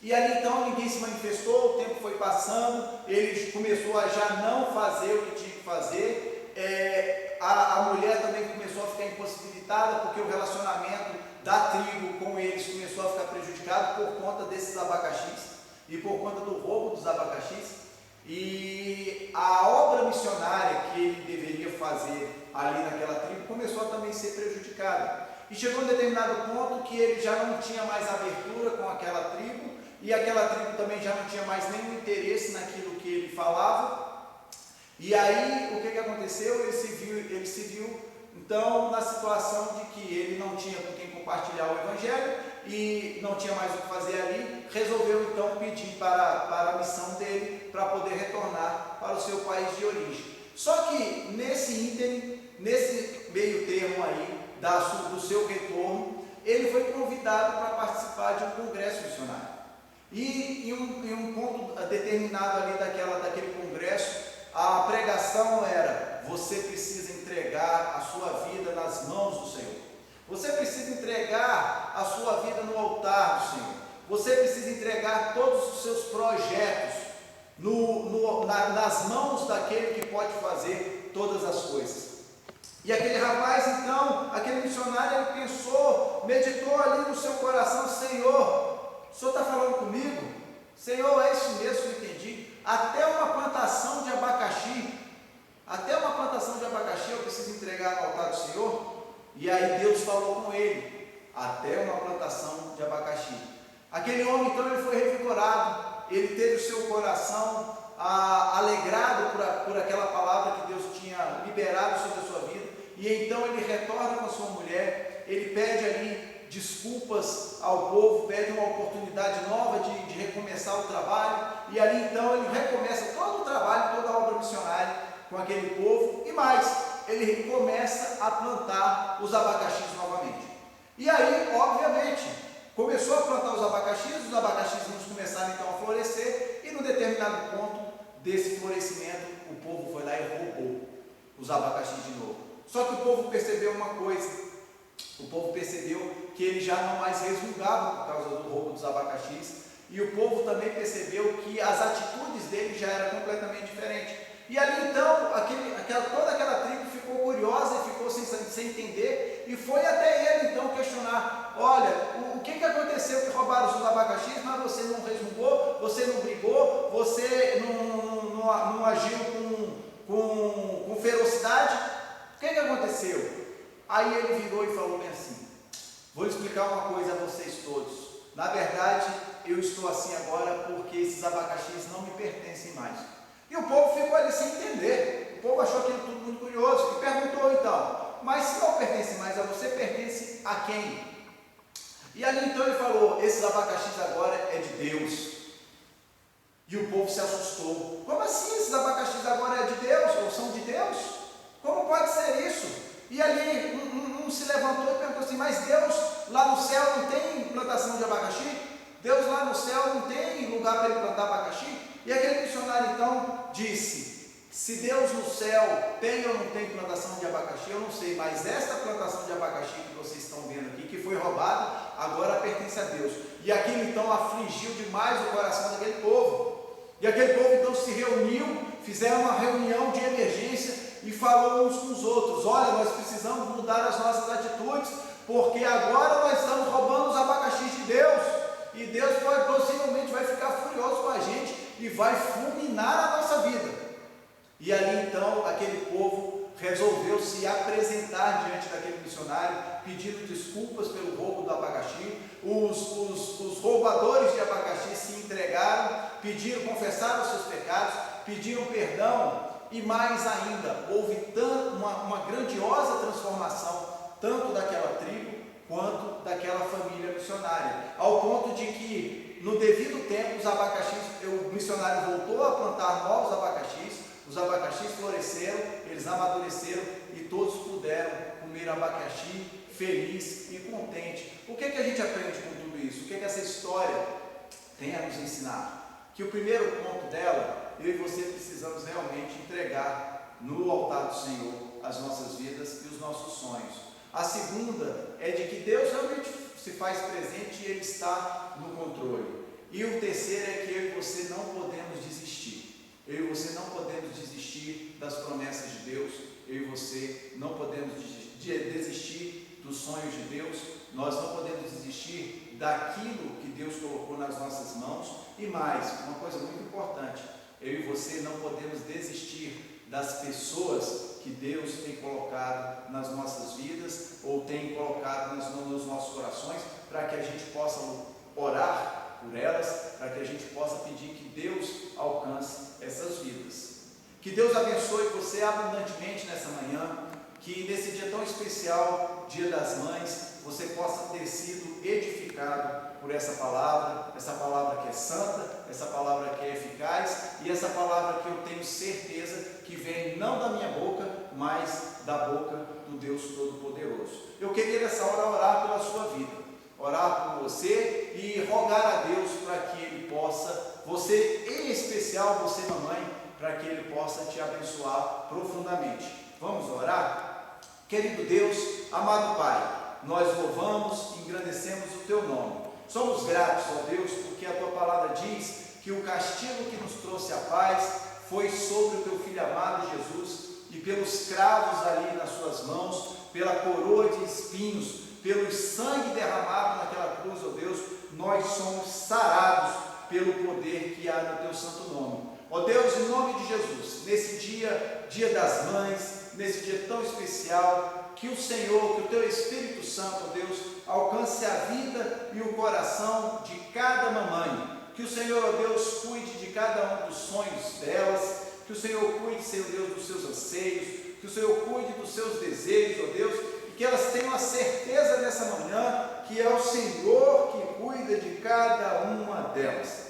E ali então ninguém se manifestou, o tempo foi passando, ele começou a já não fazer o que tinha que fazer, a mulher também começou a ficar impossibilitada, porque o relacionamento da tribo com eles começou a ficar prejudicado por conta desses abacaxis e por conta do roubo dos abacaxis. E a obra missionária que ele deveria fazer ali naquela tribo começou a também ser prejudicada. E chegou um determinado ponto que ele já não tinha mais abertura com aquela tribo, e aquela tribo também já não tinha mais nenhum interesse naquilo que ele falava. E aí o que aconteceu? Ele se viu então na situação de que ele não tinha com quem compartilhar o Evangelho e não tinha mais o que fazer ali. Resolveu então pedir para a missão dele, para poder retornar para o seu país de origem. Só que nesse ínterim, nesse meio termo aí do seu retorno, ele foi convidado para participar de um congresso missionário. E em um ponto determinado ali daquele congresso, a pregação era: você precisa entregar a sua vida nas mãos do Senhor. Você precisa entregar a sua vida no altar do Senhor. Você precisa entregar todos os seus projetos nas mãos daquele que pode fazer todas as coisas. E aquele rapaz, então, aquele missionário, ele pensou, meditou ali no seu coração: Senhor, o Senhor está falando comigo? Senhor, é isso mesmo que eu entendi. Até uma plantação de abacaxi eu preciso entregar no altar do Senhor. E aí Deus falou com ele: até uma plantação de abacaxi. Aquele homem, então, ele foi revigorado, ele teve o seu coração alegrado por aquela palavra que Deus tinha liberado sobre a sua vida. E então ele retorna com a sua mulher, ele pede ali desculpas ao povo, pede uma oportunidade nova de recomeçar o trabalho, e ali então ele recomeça todo o trabalho, toda a obra missionária com aquele povo, e mais, ele começa a plantar os abacaxis novamente. E aí, obviamente, começou a plantar os abacaxis começaram então a florescer, e num determinado ponto desse florescimento, o povo foi lá e roubou os abacaxis de novo. Só que o povo percebeu uma coisa: o povo percebeu que ele já não mais resmungava por causa do roubo dos abacaxis, e o povo também percebeu que as atitudes dele já eram completamente diferentes. E ali então, toda aquela tribo ficou curiosa e ficou sem entender, e foi até ele então questionar: olha, o que aconteceu que roubaram os seus abacaxis, mas você não resmungou, você não brigou, você não agiu com ferocidade? O que aconteceu? Aí ele virou e falou bem assim: vou explicar uma coisa a vocês todos. Na verdade, eu estou assim agora porque esses abacaxis não me pertencem mais. E o povo ficou ali sem entender. O povo achou aquilo tudo muito curioso e perguntou então: mas se não pertence mais a você, pertence a quem? E ali então ele falou: esses abacaxis agora é de Deus. E o povo se assustou: como assim esses abacaxis agora é de Deus? Ou são de Deus? Como pode ser isso? E ali um se levantou e perguntou assim: mas Deus lá no céu não tem plantação de abacaxi? Deus lá no céu não tem lugar para ele plantar abacaxi? E aquele missionário então disse: se Deus no céu tem ou não tem plantação de abacaxi, eu não sei, mas esta plantação de abacaxi que vocês estão vendo aqui, que foi roubada, agora pertence a Deus. E aquilo então afligiu demais o coração daquele povo. E aquele povo então se reuniu, fizeram uma reunião de emergência e falou uns com os outros: olha, nós precisamos mudar as nossas atitudes, porque agora nós estamos roubando os abacaxis de Deus, e Deus possivelmente vai ficar furioso com a gente e vai fulminar a nossa vida. E ali então aquele povo resolveu se apresentar diante daquele missionário, pedindo desculpas pelo roubo do abacaxi. Os roubadores de abacaxi se entregaram, confessaram os seus pecados, pediram perdão. E mais ainda, houve uma grandiosa transformação, tanto daquela tribo quanto daquela família missionária, ao ponto de que no devido tempo os abacaxis, o missionário voltou a plantar novos abacaxis, os abacaxis floresceram, eles amadureceram e todos puderam comer abacaxi feliz e contente. O que a gente aprende com tudo isso? O que essa história tem a nos ensinar? Que o primeiro ponto dela: eu e você precisamos realmente entregar no altar do Senhor as nossas vidas e os nossos sonhos. A segunda é de que Deus realmente se faz presente e Ele está no controle. E o terceiro é que eu e você não podemos desistir. Eu e você não podemos desistir das promessas de Deus. Eu e você não podemos desistir dos sonhos de Deus. Nós não podemos desistir daquilo que Deus colocou nas nossas mãos. E mais, uma coisa muito importante: eu e você não podemos desistir das pessoas que Deus tem colocado nas nossas vidas ou tem colocado nos nossos corações, para que a gente possa orar por elas, para que a gente possa pedir que Deus alcance essas vidas. Que Deus abençoe você abundantemente nessa manhã, que nesse dia tão especial, Dia das Mães, você possa ter sido edificado por essa palavra que é santa, essa palavra que é eficaz e essa palavra que eu tenho certeza que vem não da minha boca, mas da boca do Deus Todo-Poderoso. Eu queria nessa hora orar pela sua vida, orar por você e rogar a Deus para que Ele possa, você em especial, você mamãe, para que Ele possa te abençoar profundamente. Vamos orar? Querido Deus, amado Pai, nós louvamos e engrandecemos o Somos gratos, ó Deus, porque a tua palavra diz que o castigo que nos trouxe a paz foi sobre o teu Filho amado Jesus, e pelos cravos ali nas suas mãos, pela coroa de espinhos, pelo sangue derramado naquela cruz, ó Deus, nós somos sarados pelo poder que há no teu santo nome. Ó Deus, em nome de Jesus, nesse dia, dia das mães, nesse dia tão especial, que o Senhor, que o teu Espírito Santo, ó Deus, alcance a vida e o coração de cada mamãe, que o Senhor, ó Deus, cuide de cada um dos sonhos delas, que o Senhor cuide, Senhor Deus, dos seus anseios, que o Senhor cuide dos seus desejos, ó Deus, e que elas tenham a certeza nessa manhã que é o Senhor que cuida de cada uma delas.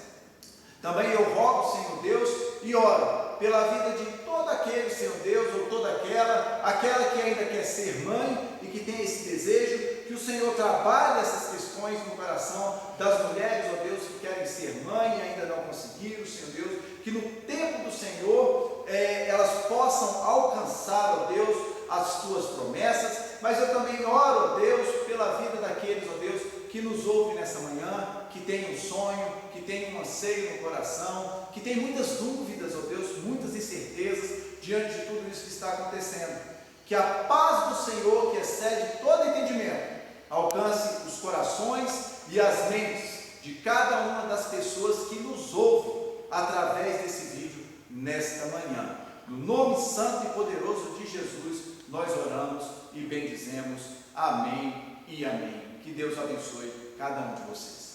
Também eu rogo, Senhor Deus, e oro pela vida de todo aquele, Senhor Deus, ou toda aquela que ainda quer ser mãe e que tem esse desejo, que o Senhor trabalhe essas questões no coração das mulheres, ó Deus, que querem ser mãe e ainda não conseguiram, Senhor Deus, que no tempo do Senhor elas possam alcançar, ó Deus, as tuas promessas. Mas eu também oro, ó Deus, pela vida daqueles, ó Deus, que nos ouvem nessa manhã, que tem um sonho, que tem um anseio no coração, que tem muitas dúvidas, ó Deus, muitas incertezas diante de tudo isso que está acontecendo. Que a paz do Senhor, que excede todo entendimento, alcance os corações e as mentes de cada uma das pessoas que nos ouvem através desse vídeo nesta manhã. No nome santo e poderoso de Jesus, nós oramos e bendizemos. Amém e amém. Que Deus abençoe cada um de vocês.